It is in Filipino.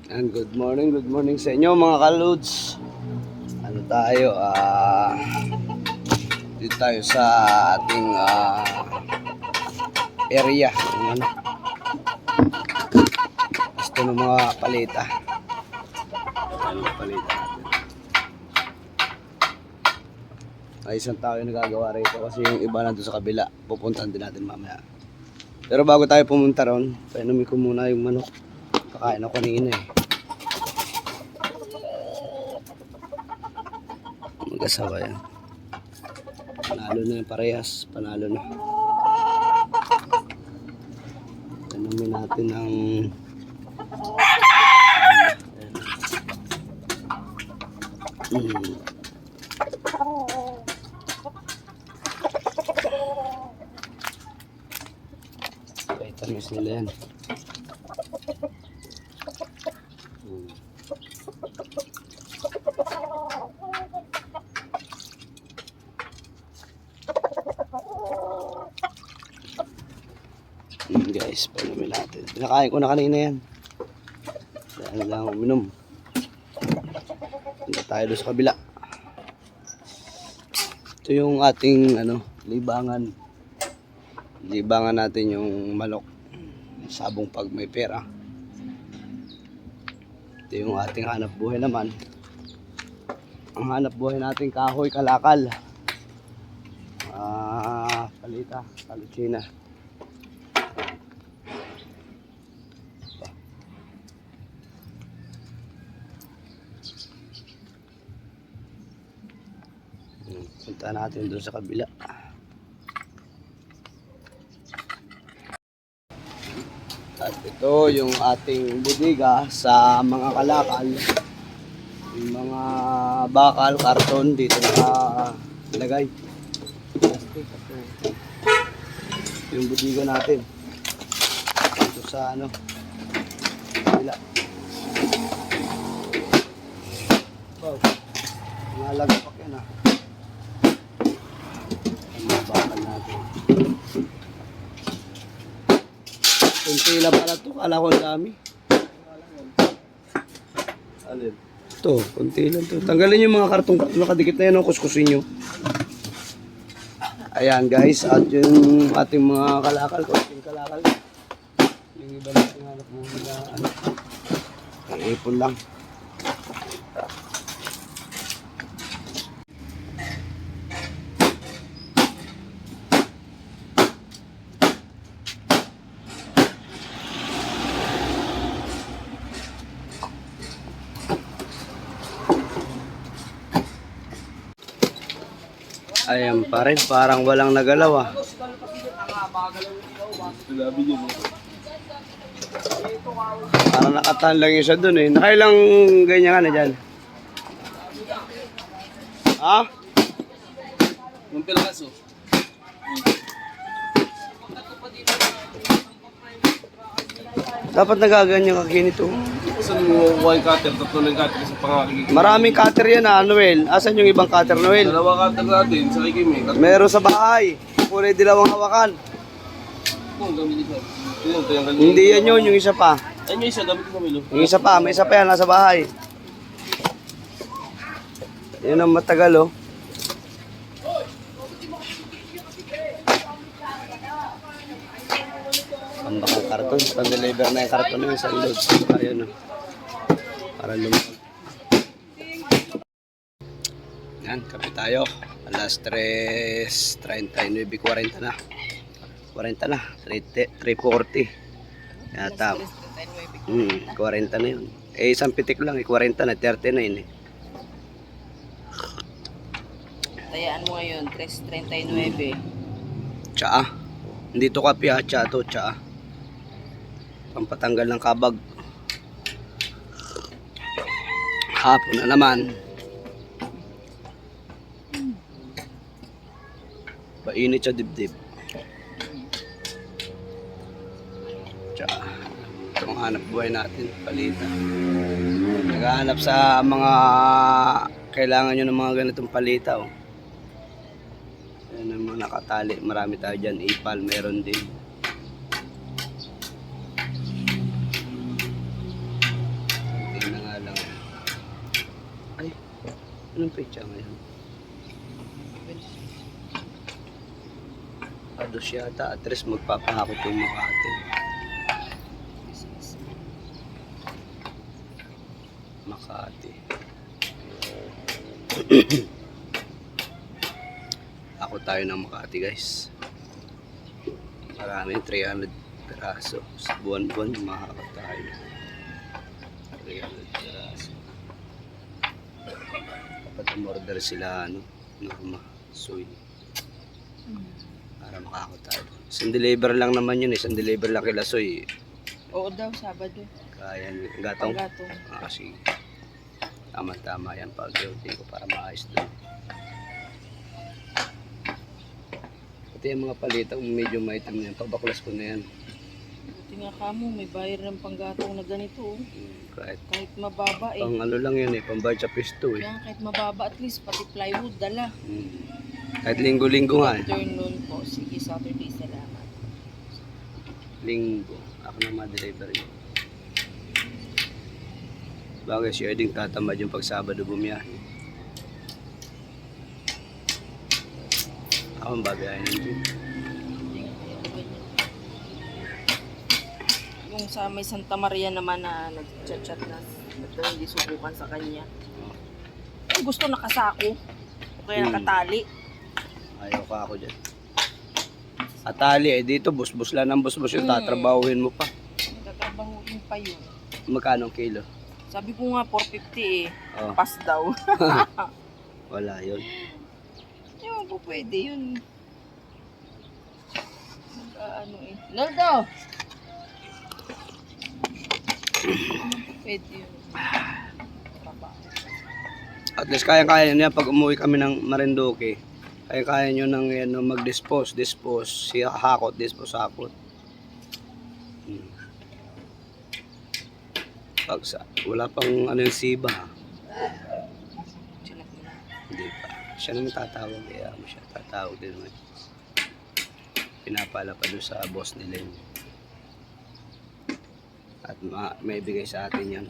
And good morning sa inyo mga kaludes. Ano tayo? Dito tayo sa ating area. Ano? Gusto ng mga palita. Ano palita natin? Ay isang tao yung nagagawa rito kasi yung iba nandun sa kabila. Pupuntahan din natin mamaya. Pero bago tayo pumunta ron, painumin ko muna yung manok. Kakain ako kanina eh. Mag-asawa yan. Panalo na yung parehas. Panalo na. Painumin natin ang vitamins nila yan. Guys, painumin natin. Pinakain ko na kanina yan. Dahil lang uminom. Punta tayo doon sa kabila. Ito yung ating libangan. Libangan natin yung manok. Sabong pag may pera. Ito yung ating hanap buhay naman. Ang hanap buhay natin kahoy, kalakal. Palita, kalutsina. Punta natin doon sa kabila. At ito yung ating budiga sa mga kalakal. Yung mga bakal, karton dito nakalagay. Plastic. Yung budiga natin. Dito sa kabila. Wow. Nalagpak yan ah. Bakal natin. Kunti lang pala ito. Kala ko ang dami. Alin? Ito, kunti lang ito. Tanggalin yung mga kartong nakadikit na yan. Kuskusin nyo. Ayan guys. At yung ating mga kalakal. Kunting kalakal. Yung iba natin hanap mo nila. Ipon lang. Ayan pa rin, parang walang nagalaw ah. Parang nakatahan lang yung isa dun eh. Nakailang ganyan ka na dyan? Ha? Yung piraso. Dapat nagaganyan ka kinito. Saan mo kuha yung cutter? Tatlo ng cutter sa pangakikik. Maraming cutter yan ah, Noel. Asan yung ibang cutter, Noel? Dalawa cutter natin sa kikimi. Meron sa bahay. Kulay dilawang hawakan. Kung gamit ito. Ito yung ganyan. Hindi yan yun, yung isa pa. Ay, may isa. Gamit ko Milo. Yung isa pa, may isa pa yan, nasa bahay. Yan ang matagal oh. Ang bakang karton, pang-deliver na yung karton na yung sa load. Ayun oh. Para lumag. Yan, kape tayo. Alas 3:39, 40 na. 40 na, 3:40. Yata. 40 na yun. Eh, isang pitik lang, 40 na, 39 eh. Tayaan mo ngayon, 3:39. Tsaa. Hindi to kape ha, tsaa to, tsaa. Pampatanggal ng kabag. Hapon na naman. Painit sa dibdib. Tsaa. Itong hanap buhay natin, palita. Naghahanap sa mga kailangan nyo ng mga ganitong palita oh. Yan ang mga nakatali. Marami tayo dyan. Ipal, meron din. Anong pecha ngayon? Ados yata, at least magpapahakot yung Makati. Makati. Ako tayo ng Makati guys. Marami, 300 peraso. Sa buwan-buwan, makakot tayo. 300 peraso. Dapat umorder sila, Norma, Soy. Para makakot tayo. Isang deliver lang naman yun, isang deliver lang kila Soy. Oo daw, Sabado. Kaya, gatong. Panggatong. Sige. Tama-tama yan, pag-duty ko para maayos doon. Pati yung mga palitang medyo maitim na yan, pabaklas ko na yan. Buti nga kamo, may bayar ng panggatong na ganito. Oh. Kahit Kahit mababa eh. pang ano lang yan pambayad sa pisto Yan, kahit mababa at least, pati plywood, dala. Kahit linggo-linggo nga Afternoon po. Sige, Saturday, salamat. Linggo. Ako na ma-deliver yun. Bagay si Eding tatamad yung pag Sabado bumiyahe. Ako ang babiyahin ng jeep. Yung sa may Santa Maria naman na nag-chat na ito hindi subukan sa kanya. Ay, gusto nakasako. O kaya nakatali. Ayaw ka ako dyan. Atali dito bus-bus lang ng bus-bus yung tatrabahuhin mo pa. Nagtatrabahuin pa yun. Magkano ang kilo? Sabi ko nga 450 eh. Oh. Pass daw. Wala yun. Yung po pwede yun. Ano eh. Naldo! Pwede yun. At least kaya-kaya niya pag umuwi kami ng Marinduque. Kaya-kaya nyo nang mag-dispose, hakot, hakot. Pag wala pang ano yung siba. Hindi pa. Siya naman tatawag. Kaya mo siya tatawag din naman. Pinapala pa doon sa boss nila yun. At may bigay sa atin yan.